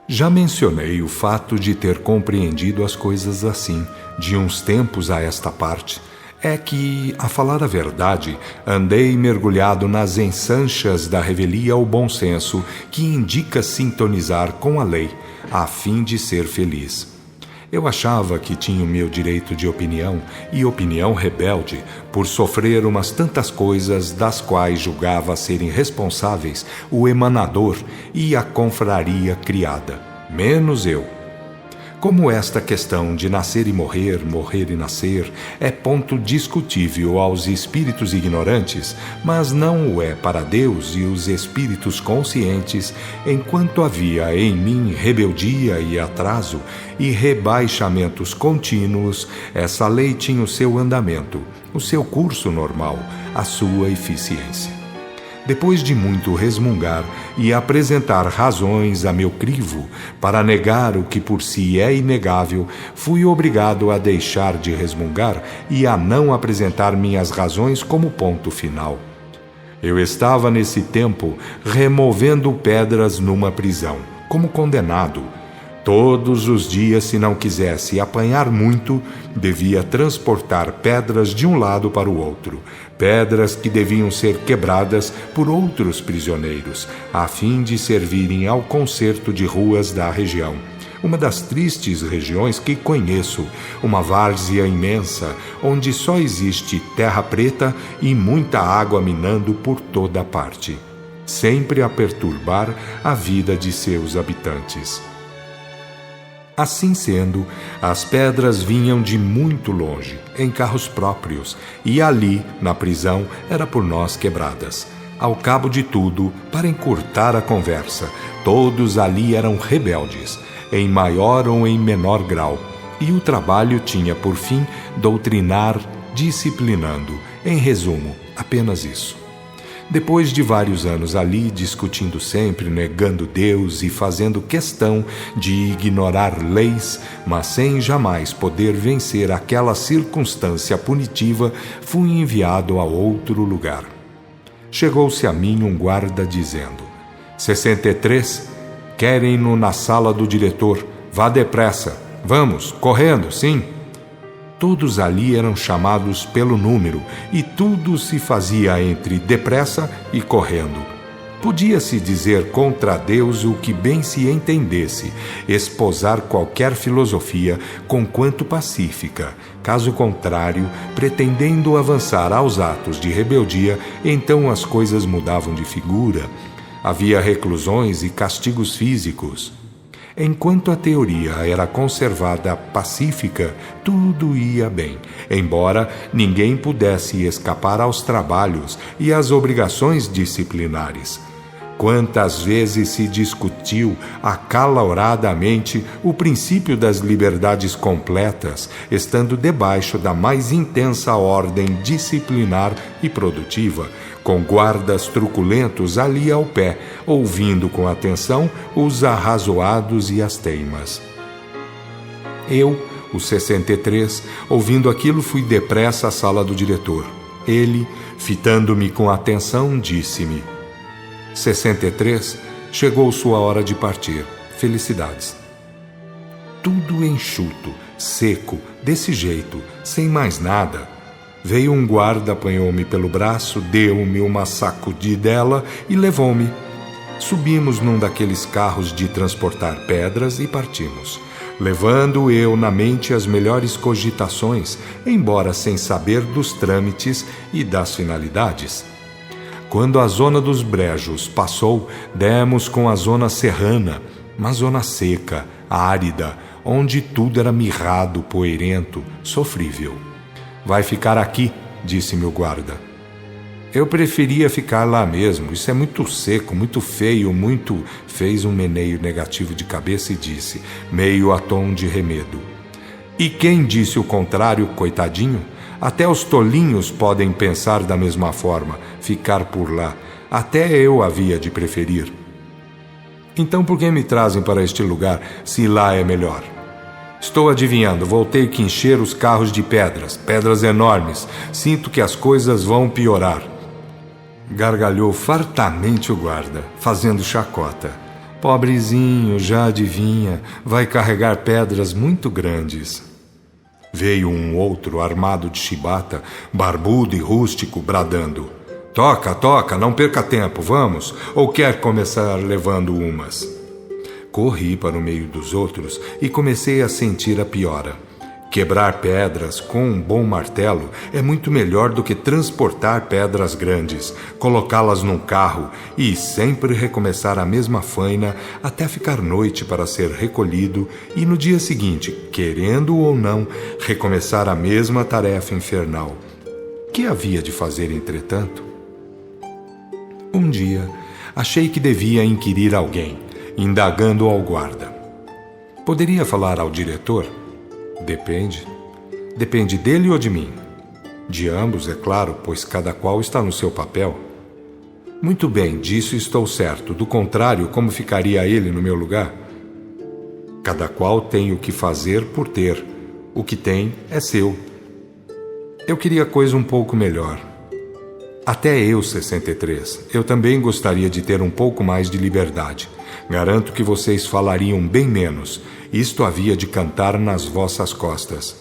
Já mencionei o fato de ter compreendido as coisas assim, de uns tempos a esta parte. É que, a falar a verdade, andei mergulhado nas ensanchas da revelia ao bom senso que indica sintonizar com a lei, a fim de ser feliz. Eu achava que tinha o meu direito de opinião, e opinião rebelde, por sofrer umas tantas coisas das quais julgava serem responsáveis o emanador e a confraria criada, menos eu. Como esta questão de nascer e morrer, morrer e nascer, é ponto discutível aos espíritos ignorantes, mas não o é para Deus e os espíritos conscientes, enquanto havia em mim rebeldia e atraso e rebaixamentos contínuos, essa lei tinha o seu andamento, o seu curso normal, a sua eficiência. Depois de muito resmungar e apresentar razões a meu crivo para negar o que por si é inegável, fui obrigado a deixar de resmungar e a não apresentar minhas razões como ponto final. Eu estava nesse tempo removendo pedras numa prisão, como condenado. Todos os dias, se não quisesse apanhar muito, devia transportar pedras de um lado para o outro, pedras que deviam ser quebradas por outros prisioneiros, a fim de servirem ao conserto de ruas da região. Uma das tristes regiões que conheço, uma várzea imensa, onde só existe terra preta e muita água minando por toda parte, sempre a perturbar a vida de seus habitantes. Assim sendo, as pedras vinham de muito longe, em carros próprios, e ali, na prisão, era por nós quebradas. Ao cabo de tudo, para encurtar a conversa, todos ali eram rebeldes, em maior ou em menor grau, e o trabalho tinha por fim doutrinar, disciplinando. Em resumo, apenas isso. Depois de vários anos ali, discutindo sempre, negando Deus e fazendo questão de ignorar leis, mas sem jamais poder vencer aquela circunstância punitiva, fui enviado a outro lugar. Chegou-se a mim um guarda dizendo: 63, querem-no na sala do diretor, vá depressa, vamos, correndo, sim. Todos ali eram chamados pelo número, e tudo se fazia entre depressa e correndo. Podia-se dizer contra Deus o que bem se entendesse, esposar qualquer filosofia, conquanto pacífica. Caso contrário, pretendendo avançar aos atos de rebeldia, então as coisas mudavam de figura. Havia reclusões e castigos físicos. Enquanto a teoria era conservada pacífica, tudo ia bem, embora ninguém pudesse escapar aos trabalhos e às obrigações disciplinares. Quantas vezes se discutiu acaloradamente o princípio das liberdades completas, estando debaixo da mais intensa ordem disciplinar e produtiva, com guardas truculentos ali ao pé, ouvindo com atenção os arrazoados e as teimas. Eu, o 63, ouvindo aquilo, fui depressa à sala do diretor. Ele, fitando-me com atenção, disse-me: 63, chegou sua hora de partir. Felicidades. Tudo enxuto, seco, desse jeito, sem mais nada. Veio um guarda, apanhou-me pelo braço, deu-me uma sacudidela e levou-me. Subimos num daqueles carros de transportar pedras e partimos, levando eu na mente as melhores cogitações, embora sem saber dos trâmites e das finalidades. Quando a zona dos brejos passou, demos com a zona serrana, uma zona seca, árida, onde tudo era mirrado, poeirento, sofrível. Vai ficar aqui, disse-me o guarda. Eu preferia ficar lá mesmo, isso é muito seco, muito feio, muito... Fez um meneio negativo de cabeça e disse, meio a tom de remedo: e quem disse o contrário, coitadinho? Até os tolinhos podem pensar da mesma forma, ficar por lá. Até eu havia de preferir. Então por que me trazem para este lugar, se lá é melhor? Estou adivinhando, vou ter que encher os carros de pedras, pedras enormes. Sinto que as coisas vão piorar. Gargalhou fartamente o guarda, fazendo chacota. Pobrezinho, já adivinha, vai carregar pedras muito grandes. Veio um outro armado de chibata, barbudo e rústico, bradando: Toca, toca, não perca tempo, vamos, ou quer começar levando umas? Corri para o meio dos outros e comecei a sentir a piora. Quebrar pedras com um bom martelo é muito melhor do que transportar pedras grandes, colocá-las num carro e sempre recomeçar a mesma faina até ficar noite para ser recolhido e no dia seguinte, querendo ou não, recomeçar a mesma tarefa infernal. Que havia de fazer, entretanto? Um dia, achei que devia inquirir alguém, indagando ao guarda. Poderia falar ao diretor? Depende. Depende dele ou de mim? De ambos, é claro, pois cada qual está no seu papel. Muito bem, disso estou certo. Do contrário, como ficaria ele no meu lugar? Cada qual tem o que fazer por ter. O que tem é seu. Eu queria coisa um pouco melhor. Até eu, 63. Eu também gostaria de ter um pouco mais de liberdade. Garanto que vocês falariam bem menos. Isto havia de cantar nas vossas costas.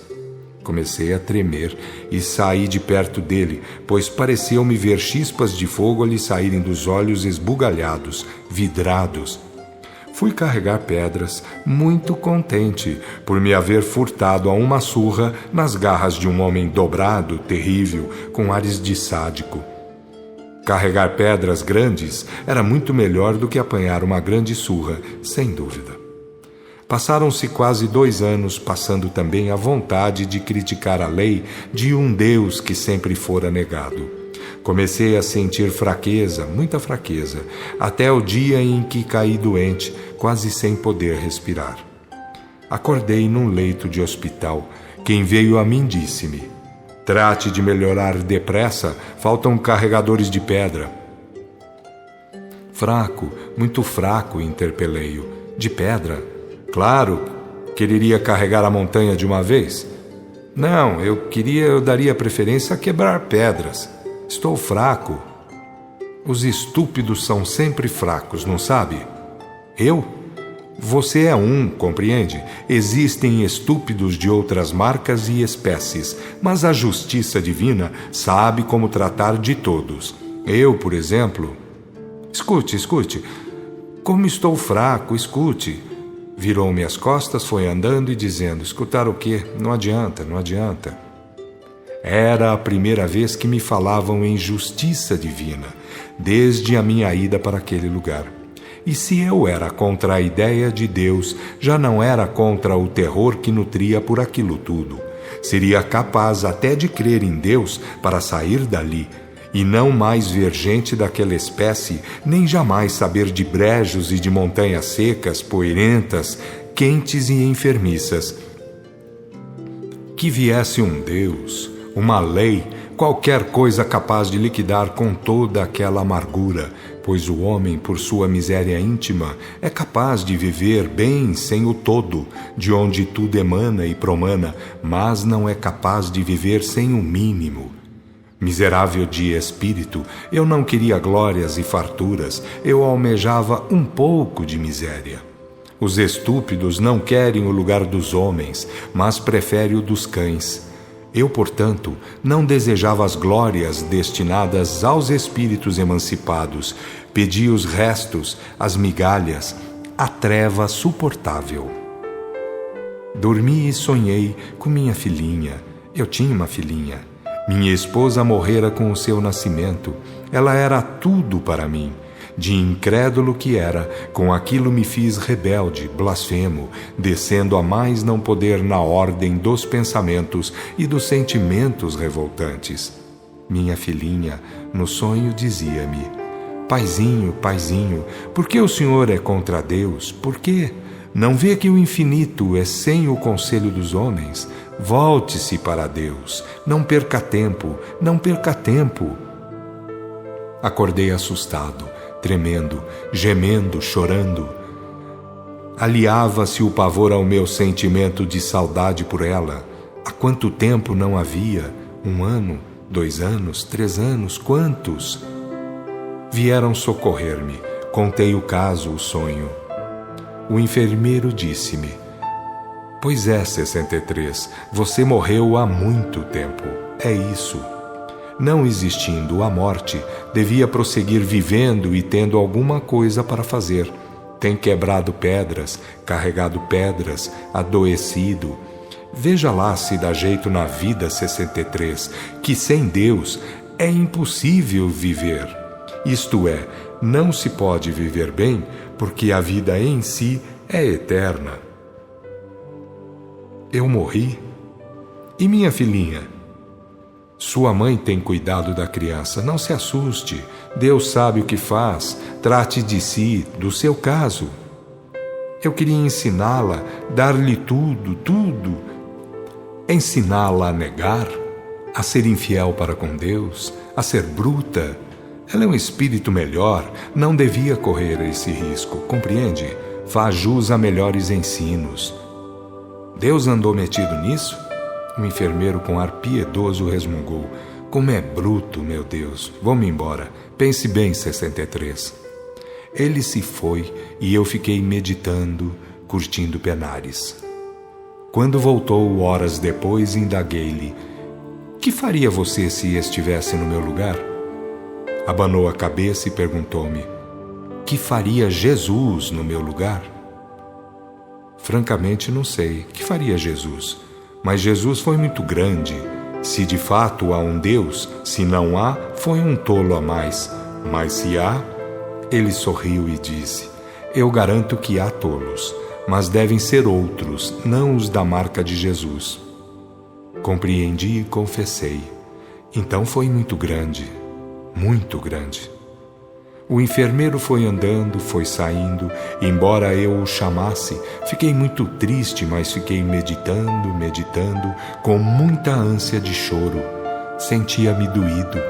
Comecei a tremer e saí de perto dele, pois pareceu-me ver chispas de fogo lhe saírem dos olhos esbugalhados, vidrados. Fui carregar pedras, muito contente por me haver furtado a uma surra nas garras de um homem dobrado, terrível, com ares de sádico. Carregar pedras grandes era muito melhor do que apanhar uma grande surra, sem dúvida. Passaram-se quase 2 anos, passando também a vontade de criticar a lei de um Deus que sempre fora negado. Comecei a sentir fraqueza, muita fraqueza, até o dia em que caí doente, quase sem poder respirar. Acordei num leito de hospital. Quem veio a mim disse-me: trate de melhorar depressa, faltam carregadores de pedra. Fraco, muito fraco, interpelei-o. De pedra? Claro, quereria carregar a montanha de uma vez? Não, eu daria preferência a quebrar pedras. Estou fraco. Os estúpidos são sempre fracos, não sabe? Eu? Você é um, compreende? Existem estúpidos de outras marcas e espécies, mas a justiça divina sabe como tratar de todos. Eu, por exemplo... Escute. Como estou fraco, escute. Virou-me as costas, foi andando e dizendo: escutar o quê? Não adianta. Era a primeira vez que me falavam em justiça divina, desde a minha ida para aquele lugar. E se eu era contra a ideia de Deus, já não era contra o terror que nutria por aquilo tudo. Seria capaz até de crer em Deus para sair dali, e não mais ver gente daquela espécie, nem jamais saber de brejos e de montanhas secas, poeirentas, quentes e enfermiças. Que viesse um Deus, uma lei, qualquer coisa capaz de liquidar com toda aquela amargura, pois o homem, por sua miséria íntima, é capaz de viver bem sem o todo, de onde tudo emana e promana, mas não é capaz de viver sem o mínimo. Miserável de espírito, eu não queria glórias e farturas, eu almejava um pouco de miséria. Os estúpidos não querem o lugar dos homens, mas preferem o dos cães. Eu, portanto, não desejava as glórias destinadas aos espíritos emancipados, pedi os restos, as migalhas, a treva suportável. Dormi e sonhei com minha filhinha. Eu tinha uma filhinha. Minha esposa morrera com o seu nascimento. Ela era tudo para mim. De incrédulo que era, com aquilo me fiz rebelde, blasfemo, descendo a mais não poder na ordem dos pensamentos e dos sentimentos revoltantes. Minha filhinha, no sonho, dizia-me: Paizinho, paizinho, por que o senhor é contra Deus? Por quê? Não vê que o infinito é sem o conselho dos homens? Volte-se para Deus. Não perca tempo, não perca tempo. Acordei assustado, tremendo, gemendo, chorando. Aliava-se o pavor ao meu sentimento de saudade por ela. Há quanto tempo não havia? 1 ano, 2 anos, 3 anos, quantos? Vieram socorrer-me. Contei o caso, o sonho. O enfermeiro disse-me: Pois é, 63, você morreu há muito tempo. É isso. Não existindo a morte, devia prosseguir vivendo e tendo alguma coisa para fazer. Tem quebrado pedras, carregado pedras, adoecido. Veja lá se dá jeito na vida, 63, que sem Deus é impossível viver. Isto é, não se pode viver bem, porque a vida em si é eterna. Eu morri? E minha filhinha? Sua mãe tem cuidado da criança. Não se assuste. Deus sabe o que faz. Trate de si, do seu caso. Eu queria ensiná-la, dar-lhe tudo. Ensiná-la a negar, a ser infiel para com Deus, a ser bruta. Ela é um espírito melhor, não devia correr esse risco, compreende? Faz jus a melhores ensinos. Deus andou metido nisso? O enfermeiro com ar piedoso resmungou: Como é bruto, meu Deus. Vou-me embora. Pense bem, 63. Ele se foi e eu fiquei meditando, curtindo penares. Quando voltou horas depois, indaguei-lhe: Que faria você se estivesse no meu lugar? Abanou a cabeça e perguntou-me: Que faria Jesus no meu lugar? Francamente, não sei. Que faria Jesus? Mas Jesus foi muito grande. Se de fato há um Deus, se não há, foi um tolo a mais. Mas se há... Ele sorriu e disse: Eu garanto que há tolos, mas devem ser outros, não os da marca de Jesus. Compreendi e confessei. Então foi muito grande, muito grande. O enfermeiro foi andando, foi saindo. Embora eu o chamasse, fiquei muito triste, mas fiquei meditando, com muita ânsia de choro. Sentia-me doído.